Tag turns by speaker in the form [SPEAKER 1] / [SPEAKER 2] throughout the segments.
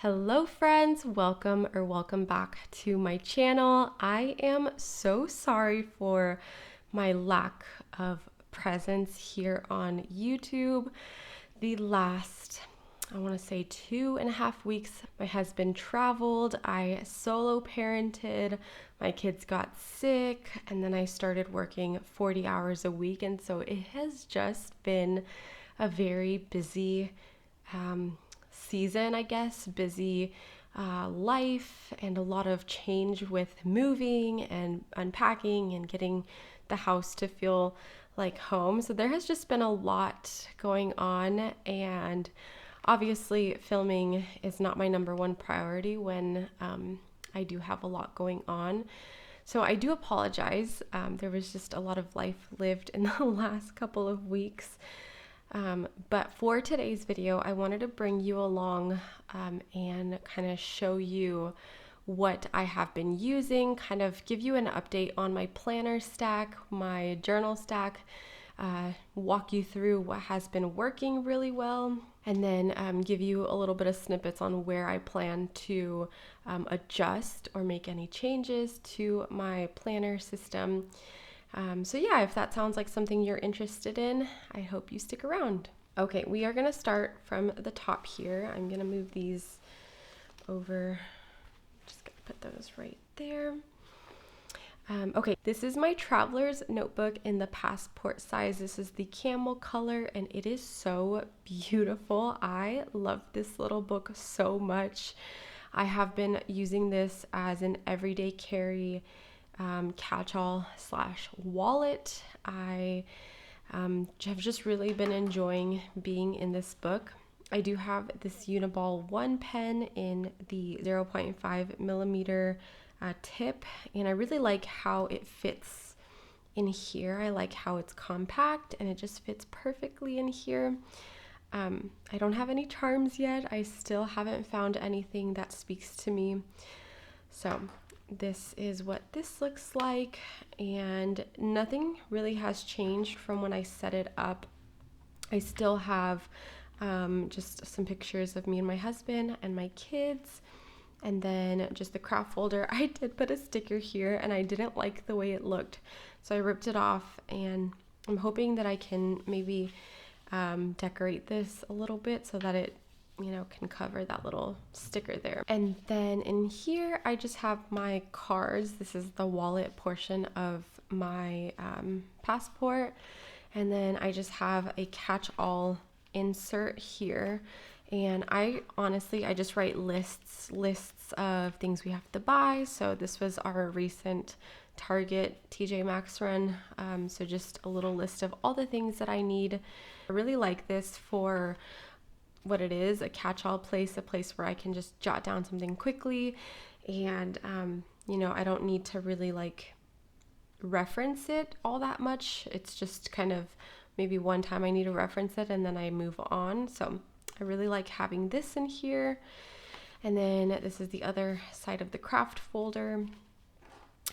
[SPEAKER 1] Hello friends, welcome back to my channel. I am so sorry for my lack of presence here on YouTube. The last, I want to say 2.5 weeks, my husband traveled, I solo parented, my kids got sick, and then I started working 40 hours a week. And so it has just been a very busy season, I guess, busy life, and a lot of change with moving and unpacking and getting the house to feel like home. So there has just been a lot going on, and obviously filming is not my number one priority when I do have a lot going on. So I do apologize. There was just a lot of life lived in the last couple of weeks. But for today's video, I wanted to bring you along and kind of show you what I have been using, kind of give you an update on my planner stack, my journal stack, walk you through what has been working really well, and then give you a little bit of snippets on where I plan to adjust or make any changes to my planner system. So yeah, if that sounds like something you're interested in, I hope you stick around. Okay, we are gonna start from the top here. I'm gonna move these over, just gonna put those right there. Okay, this is my traveler's notebook in the passport size. This is the camel color, and it is so beautiful. I love this little book so much. I have been using this as an everyday carry catch-all slash wallet. I have just really been enjoying being in this book. I do have this Uniball 1 pen in the 0.5 millimeter tip, and I really like how it fits in here. I like how it's compact and it just fits perfectly in here. I don't have any charms yet. I still haven't found anything that speaks to me. So this is what this looks like, and nothing really has changed from when I set it up. I still have just some pictures of me and my husband and my kids, and then just the craft folder. I did put a sticker here and I didn't like the way it looked, so I ripped it off, and I'm hoping that I can maybe decorate this a little bit so that it can cover that little sticker there. And then in here, I just have my cards. This is the wallet portion of my passport. And then I just have a catch-all insert here. And I just write lists of things we have to buy. So this was our recent Target TJ Maxx run. So just a little list of all the things that I need. I really like this for what it is, a catch-all place, a place where I can just jot down something quickly, and I don't need to really reference it all that much. It's just kind of maybe one time I need to reference it and then I move on. So I really like having this in here. And then this is the other side of the craft folder.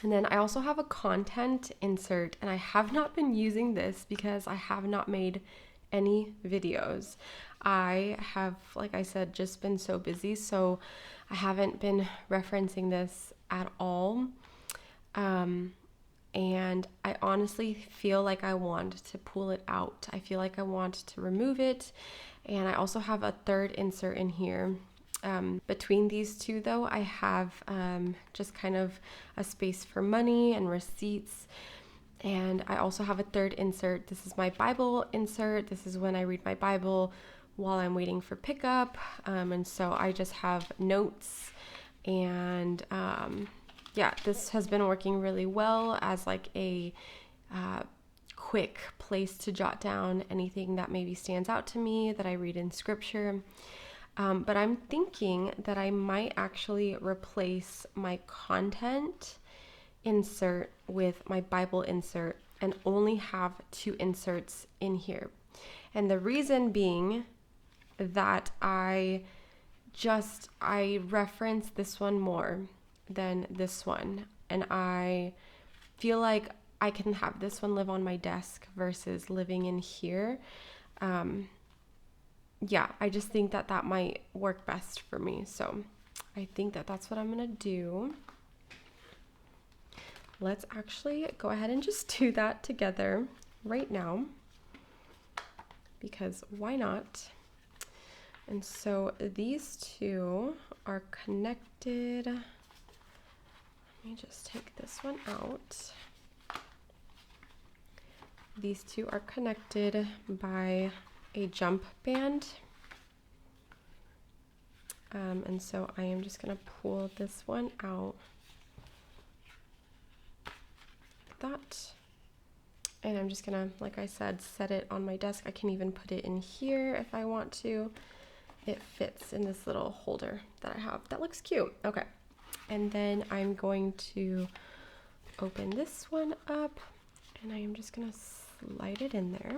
[SPEAKER 1] And then I also have a content insert, and I have not been using this because I have not made any videos. I have, like I said, just been so busy, so I haven't been referencing this at all. And I honestly feel like I want to pull it out. I feel like I want to remove it. And I also have a third insert in here. Between these two, though, I have just kind of a space for money and receipts. And I also have a third insert. This is my Bible insert. This is when I read my Bible while I'm waiting for pickup. And so I just have notes. And yeah, this has been working really well as like a quick place to jot down anything that maybe stands out to me that I read in scripture. But I'm thinking that I might actually replace my content insert with my Bible insert and only have two inserts in here. And the reason being that I reference this one more than this one, and I feel like I can have this one live on my desk versus living in here. yeah, I just think that that might work best for me. So I think that that's what I'm gonna do. Let's actually go ahead and just do that together right now, because why not? And so these two are connected. Let me just take this one out. These two are connected by a jump band. And so I am just gonna pull this one out like that. And I'm just gonna, like I said, set it on my desk. I can even put it in here if I want to. It fits in this little holder that I have. That looks cute. Okay. And then I'm going to open this one up, and I am just gonna slide it in there.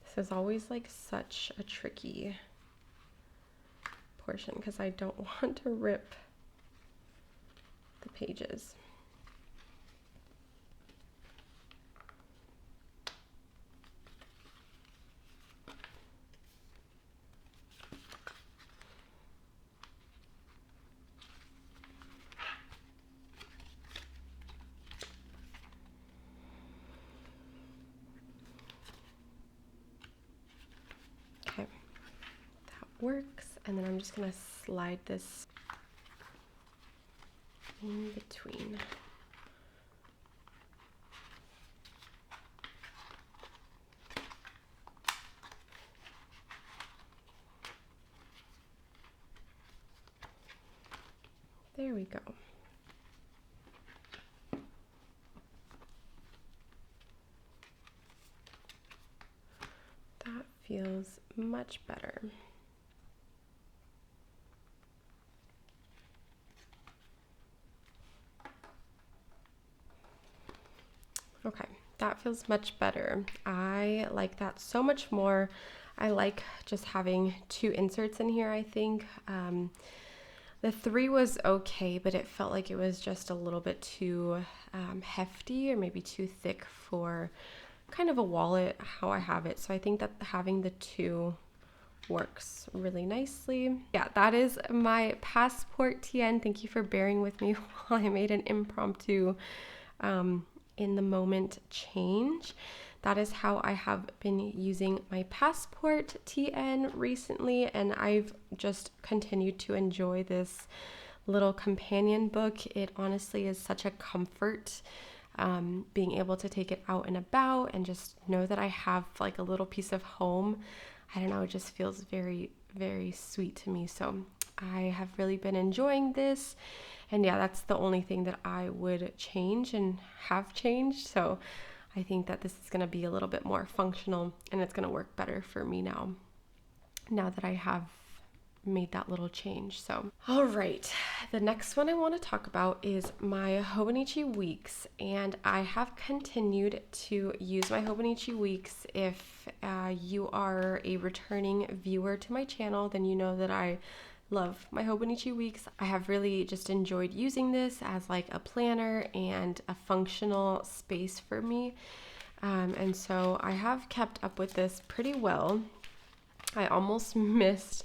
[SPEAKER 1] This is always like such a tricky portion because I don't want to rip the pages. Okay, that works. And then I'm just gonna slide this in between. There we go. That feels much better. Okay, that feels much better. I like that so much more. I like just having two inserts in here, I think. The 3 was okay, but it felt like it was just a little bit too hefty or maybe too thick for kind of a wallet, how I have it. So I think that having the 2 works really nicely. Yeah, that is my passport TN. Thank you for bearing with me while I made an impromptu in the moment change. That is how I have been using my passport TN recently, and I've just continued to enjoy this little companion book. It honestly is such a comfort, being able to take it out and about and just know that I have like a little piece of home. I don't know, it just feels very, very sweet to me. So I have really been enjoying this. And yeah, that's the only thing that I would change and have changed. So I think that this is going to be a little bit more functional, and it's going to work better for me now that I have made that little change. So, all right, the next one I want to talk about is my Hobonichi weeks, and I have continued to use my Hobonichi weeks. If you are a returning viewer to my channel, then you know that I love my Hobonichi weeks. I have really just enjoyed using this as like a planner and a functional space for me. And so I have kept up with this pretty well. I almost missed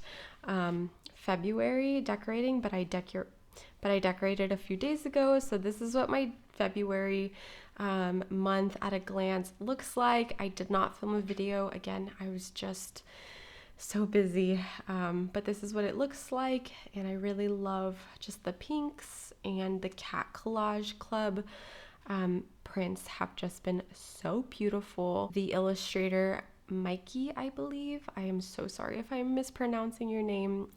[SPEAKER 1] February decorating, but I decorated a few days ago. So this is what my February month at a glance looks like. I did not film a video. Again, I was just so busy, but this is what it looks like, and I really love just the pinks, and the cat collage club prints have just been so beautiful. The illustrator Mikey, I believe, I am so sorry if I'm mispronouncing your name,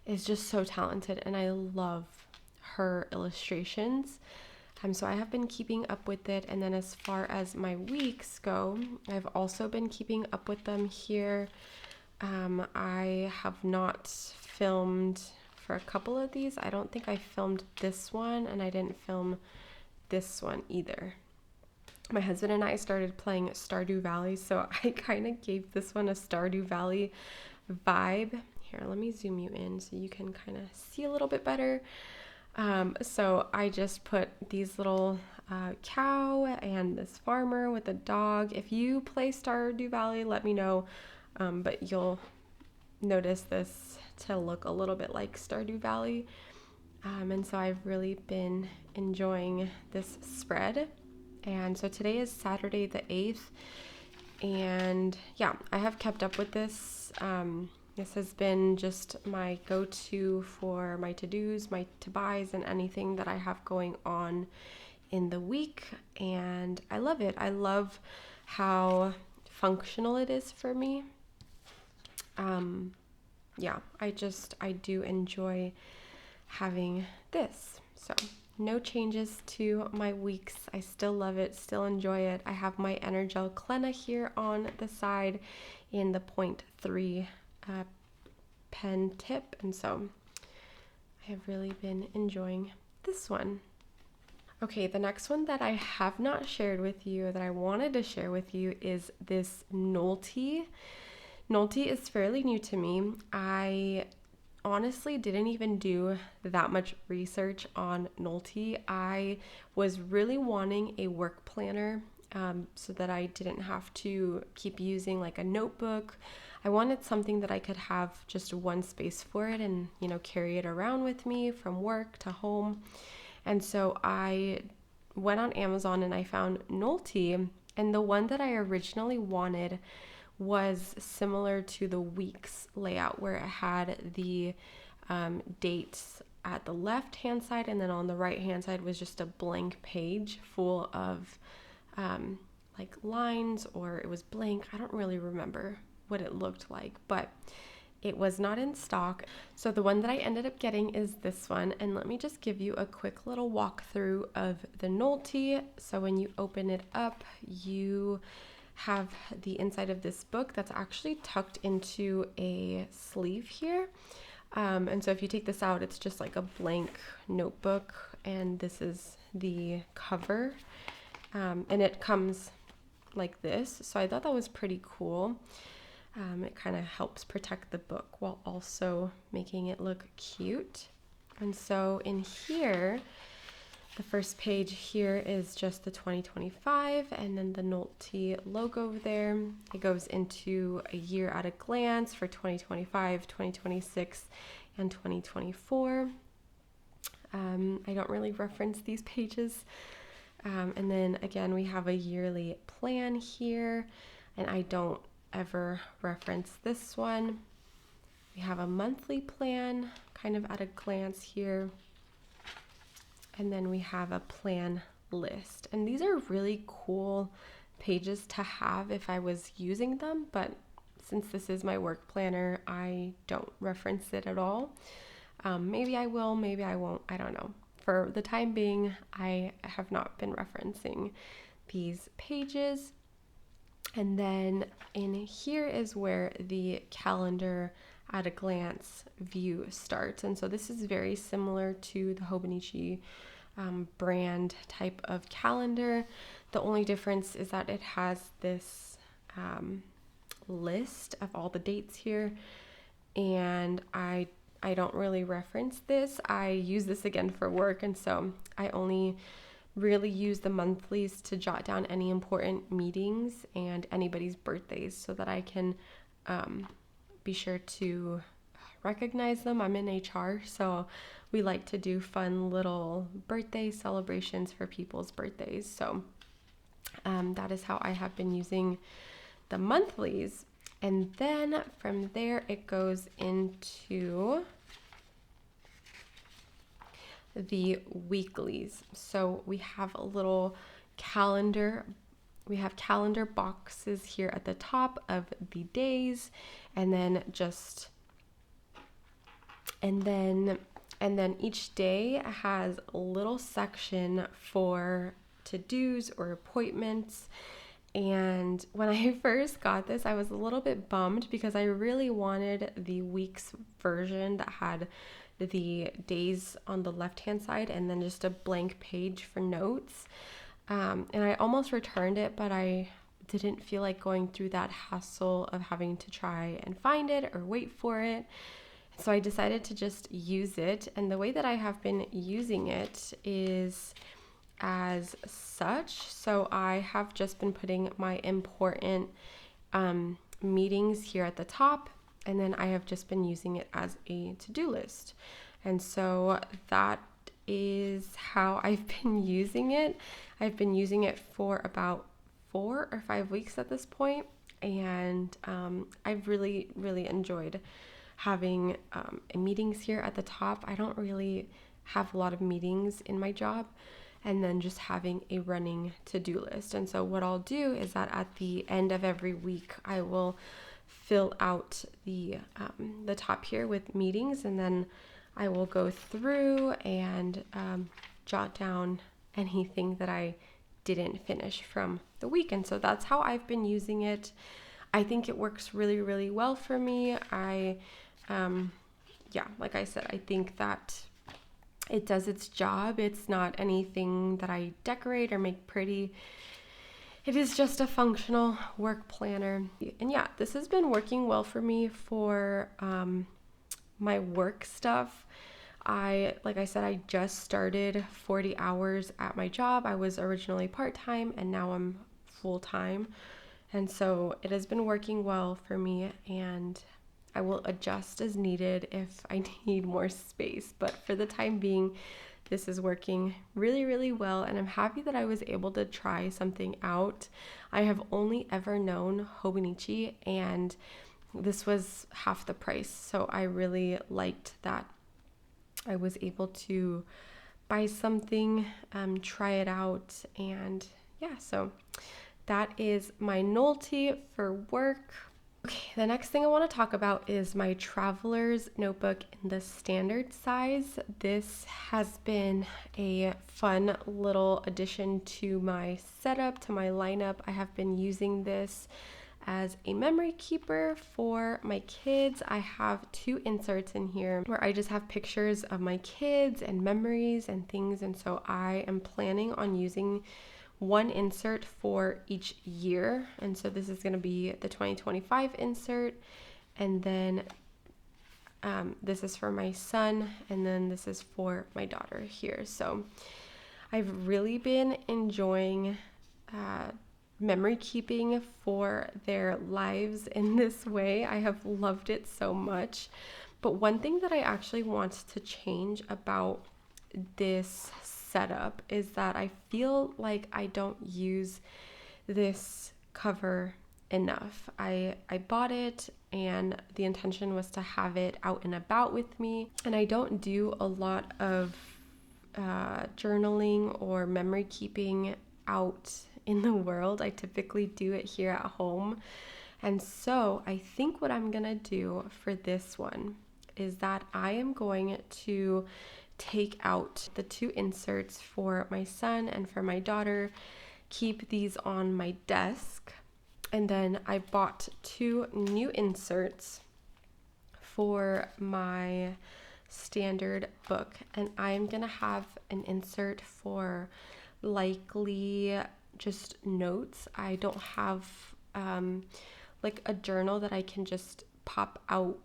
[SPEAKER 1] is just so talented, and I love her illustrations. So I have been keeping up with it. And then as far as my weeks go, I've also been keeping up with them here. I have not filmed for a couple of these. I don't think I filmed this one, and I didn't film this one either. My husband and I started playing Stardew Valley, so I kind of gave this one a Stardew Valley vibe. Here, let me zoom you in so you can kind of see a little bit better. So I just put these little cow and this farmer with a dog. If you play Stardew Valley, let me know. but you'll notice this to look a little bit like Stardew Valley. And so I've really been enjoying this spread. And so today is Saturday the 8th. And yeah, I have kept up with this. This has been just my go-to for my to-dos, my to-buys, and anything that I have going on in the week. And I love it. I love how functional it is for me. Yeah, I do enjoy having this. So no changes to my weeks. I still love it, still enjoy it. I have my Energel Clenna here on the side in the 0.3 pen tip, and so I have really been enjoying this one. Okay, the next one that I have not shared with you that I wanted to share with you is this Nolty. Nolty is fairly new to me. I honestly didn't even do that much research on Nolty. I was really wanting a work planner so that I didn't have to keep using like a notebook. I wanted something that I could have just one space for it and, carry it around with me from work to home. And so I went on Amazon and I found Nolty, and the one that I originally wanted was similar to the weeks layout, where it had the dates at the left hand side, and then on the right hand side was just a blank page full of like lines, or it was blank. I don't really remember what it looked like, but it was not in stock. So the one that I ended up getting is this one, and let me just give you a quick little walkthrough of the Nolty. So when you open it up, you have the inside of this book that's actually tucked into a sleeve here. And so if you take this out, it's just like a blank notebook, and this is the cover. And it comes like this. So I thought that was pretty cool. It kind of helps protect the book while also making it look cute. And so in here, the first page here is just the 2025, and then the Nolty logo there. It goes into a year at a glance for 2025, 2026, and 2024. I don't really reference these pages. And then again, we have a yearly plan here, and I don't ever reference this one. We have a monthly plan, kind of at a glance here. And then we have a plan list. And these are really cool pages to have if I was using them, but since this is my work planner, I don't reference it at all. Maybe I will, maybe I won't, I don't know. For the time being, I have not been referencing these pages. And then in here is where the calendar at a glance view starts. And so this is very similar to the Hobonichi brand type of calendar. The only difference is that it has this list of all the dates here, and I don't really reference this. I use this again for work, and so I only really use the monthlies to jot down any important meetings and anybody's birthdays so that I can be sure to recognize them. I'm in HR, so we like to do fun little birthday celebrations for people's birthdays. So that is how I have been using the monthlies. And then from there, it goes into the weeklies. So we have a little calendar. We have calendar boxes here at the top of the days, and then each day has a little section for to-dos or appointments. And when I first got this, I was a little bit bummed because I really wanted the weeks version that had the days on the left-hand side and then just a blank page for notes. And I almost returned it, but I didn't feel like going through that hassle of having to try and find it or wait for it. So I decided to just use it. And the way that I have been using it is as such. So I have just been putting my important meetings here at the top, and then I have just been using it as a to-do list. And so that is how I've been using it. I've been using it for about 4 or 5 weeks at this point, and I've really, really enjoyed having meetings here at the top. I don't really have a lot of meetings in my job, and then just having a running to-do list. And so what I'll do is that at the end of every week, I will fill out the top here with meetings, and then I will go through and jot down anything that I didn't finish from the week. And so that's how I've been using it. I think it works really, really well for me. Like I said, I think that it does its job. It's not anything that I decorate or make pretty. It is just a functional work planner. And yeah, this has been working well for me for my work stuff. Like I said, I just started 40 hours at my job. I was originally part-time and now I'm full-time. And so it has been working well for me, and I will adjust as needed if I need more space. But for the time being, this is working really, really well, and I'm happy that I was able to try something out. I have only ever known Hobonichi, and this was half the price. So I really liked that I was able to buy something, try it out, and yeah, so that is my Nolty for work. Okay, the next thing I want to talk about is my traveler's notebook in the standard size. This has been a fun little addition to my setup, to my lineup. I have been using this as a memory keeper for my kids. I have 2 inserts in here where I just have pictures of my kids and memories and things, and so I am planning on using 1 insert for each year. And so this is going to be the 2025 insert, and then this is for my son, and then this is for my daughter here. So I've really been enjoying memory keeping for their lives in this way. I have loved it so much. But one thing that I actually want to change about this setup is that I feel like I don't use this cover enough. I bought it, and the intention was to have it out and about with me, and I don't do a lot of journaling or memory keeping out in the world. I typically do it here at home. And so I think what I'm gonna do for this one is that I am going to take out the 2 inserts for my son and for my daughter, keep these on my desk, and then I bought 2 new inserts for my standard book, and I'm gonna have an insert for likely just notes. I don't have like a journal that I can just pop out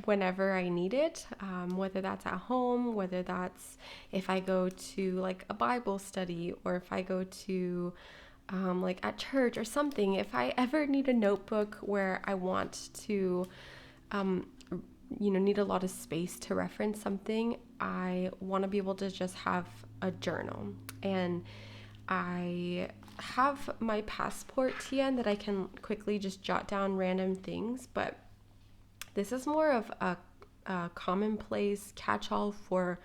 [SPEAKER 1] whenever I need it, whether that's at home, whether that's if I go to like a Bible study, or if I go to like at church or something. If I ever need a notebook where I want to need a lot of space to reference something, I want to be able to just have a journal. And I have my passport TN that I can quickly just jot down random things, but this is more of a commonplace catch-all for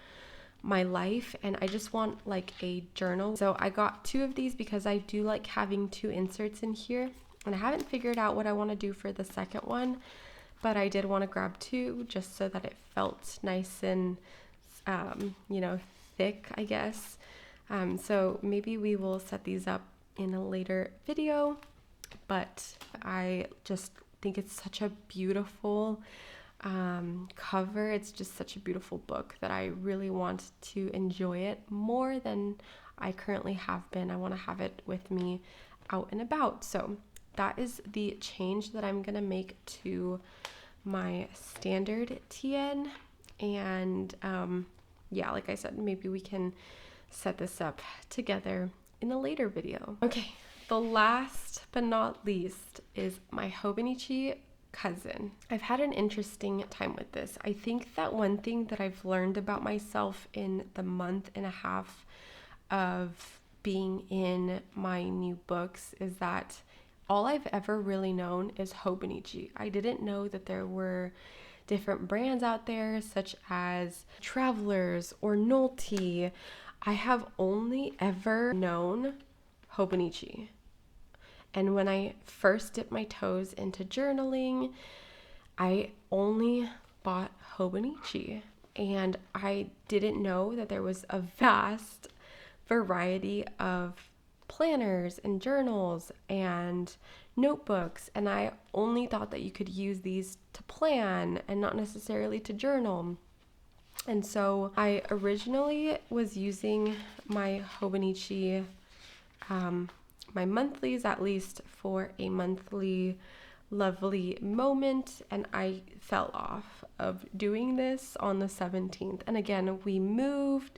[SPEAKER 1] my life, and I just want like a journal. So I got 2 of these because I do like having 2 inserts in here, and I haven't figured out what I want to do for the second one, but I did want to grab 2 just so that it felt nice and thick, I guess. So maybe we will set these up in a later video, but I just think it's such a beautiful cover. It's just such a beautiful book that I really want to enjoy it more than I currently have been. I want to have it with me out and about. So that is the change that I'm gonna make to my standard TN. And like I said, maybe we can set this up together in a later video. Okay, the last but not least is my Hobonichi cousin. I've had an interesting time with this. I think that one thing that I've learned about myself in the month and a half of being in my new books is that all I've ever really known is Hobonichi. I didn't know that there were different brands out there such as Travelers or Nolty. I have only ever known Hobonichi. And when I first dipped my toes into journaling, I only bought Hobonichi. And I didn't know that there was a vast variety of planners and journals and notebooks. And I only thought that you could use these to plan and not necessarily to journal. And so I originally was using my Hobonichi, my monthlies at least, for a monthly lovely moment, and I fell off of doing this on the 17th. And again, we moved.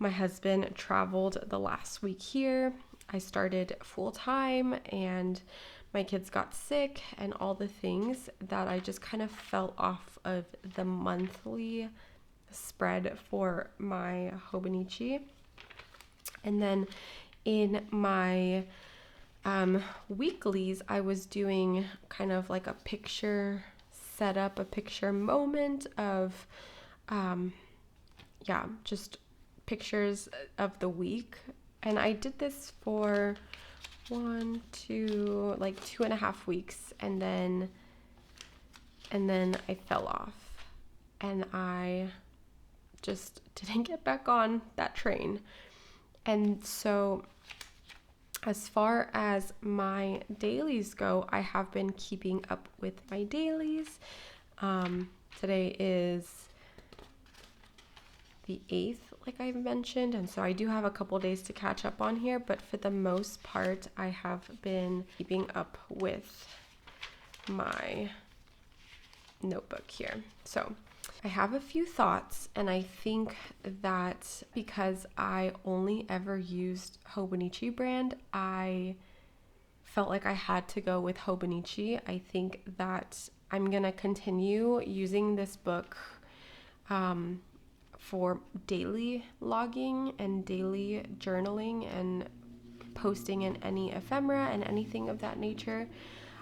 [SPEAKER 1] My husband traveled the last week here. I started full time and my kids got sick and all the things that I just kind of fell off of the monthly spread for my Hobonichi. And then in my weeklies, I was doing kind of like a picture setup, a picture moment of, just pictures of the week. And I did this for 2.5 weeks, and then I fell off, and I just didn't get back on that train. And so as far as my dailies go, I have been keeping up with my dailies. Today is the 8th, like I mentioned, and so I do have a couple days to catch up on here, but for the most part, I have been keeping up with my notebook here. So I have a few thoughts, and I think that because I only ever used Hobonichi brand, I felt like I had to go with Hobonichi. I think that I'm gonna continue using this book for daily logging and daily journaling and posting in any ephemera and anything of that nature.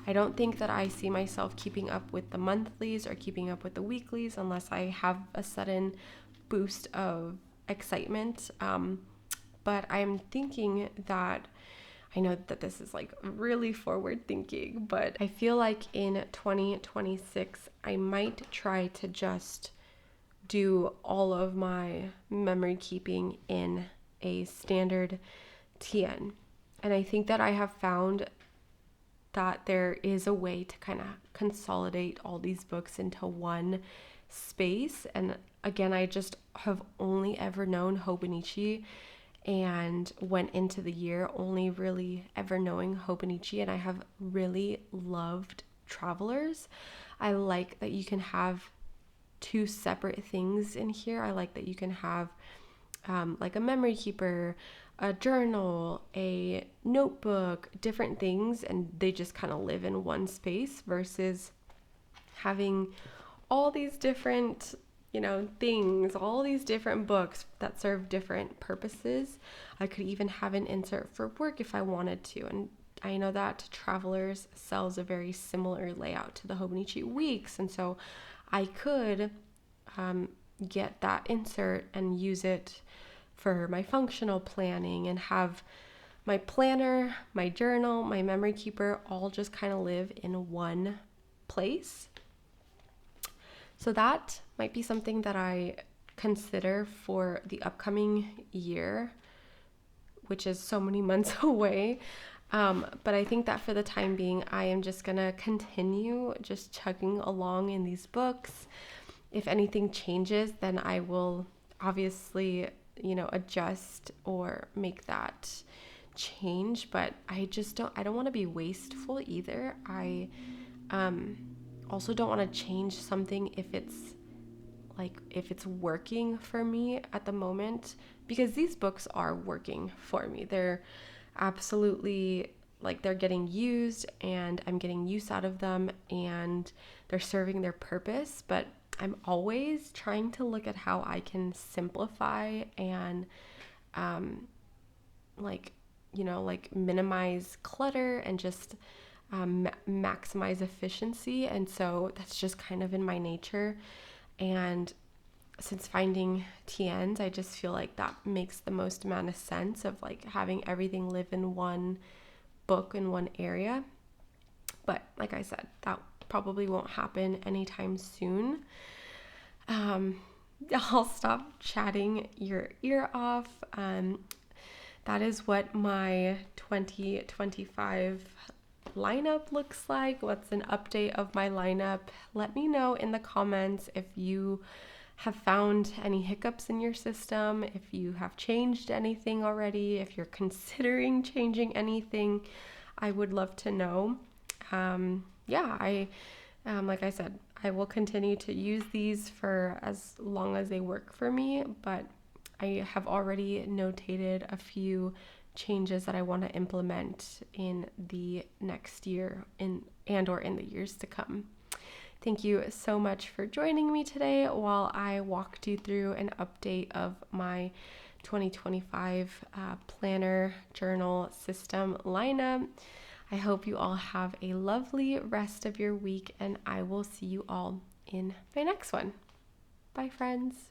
[SPEAKER 1] I don't think that I see myself keeping up with the monthlies or keeping up with the weeklies unless I have a sudden boost of excitement. But I'm thinking that, I know that this is like really forward thinking, but I feel like in 2026, I might try to just do all of my memory keeping in a standard TN. And I think that I have found that there is a way to kind of consolidate all these books into one space. And again, I just have only ever known Hobonichi and went into the year only really ever knowing Hobonichi, and I have really loved Travelers. I like that you can have two separate things in here. I like that you can have like a memory keeper, a journal, a notebook, different things, and they just kind of live in one space versus having all these different, things, all these different books that serve different purposes. I could even have an insert for work if I wanted to, and I know that Travelers sells a very similar layout to the Hobonichi Weeks, and so I could get that insert and use it for my functional planning and have my planner, my journal, my memory keeper all just kind of live in one place. So that might be something that I consider for the upcoming year, which is so many months away. But I think that for the time being, I am just going to continue just chugging along in these books. If anything changes, then I will obviously, adjust or make that change. But I don't want to be wasteful either. I also don't want to change something if it's working for me at the moment, because these books are working for me. They're absolutely like they're getting used and I'm getting use out of them and they're serving their purpose, but I'm always trying to look at how I can simplify and like, like minimize clutter and just maximize efficiency. And so that's just kind of in my nature. And since finding TNs, I just feel like that makes the most amount of sense of like having everything live in one book in one area. But like I said, that probably won't happen anytime soon. I'll stop chatting your ear off. That is what my 2025 lineup looks like. What's an update of my lineup? Let me know in the comments if you have found any hiccups in your system, if you have changed anything already, if you're considering changing anything. I would love to know. Like I said, I will continue to use these for as long as they work for me, but I have already notated a few changes that I want to implement in the next year or in the years to come. Thank you so much for joining me today while I walked you through an update of my 2025 planner journal system lineup. I hope you all have a lovely rest of your week, and I will see you all in my next one. Bye, friends.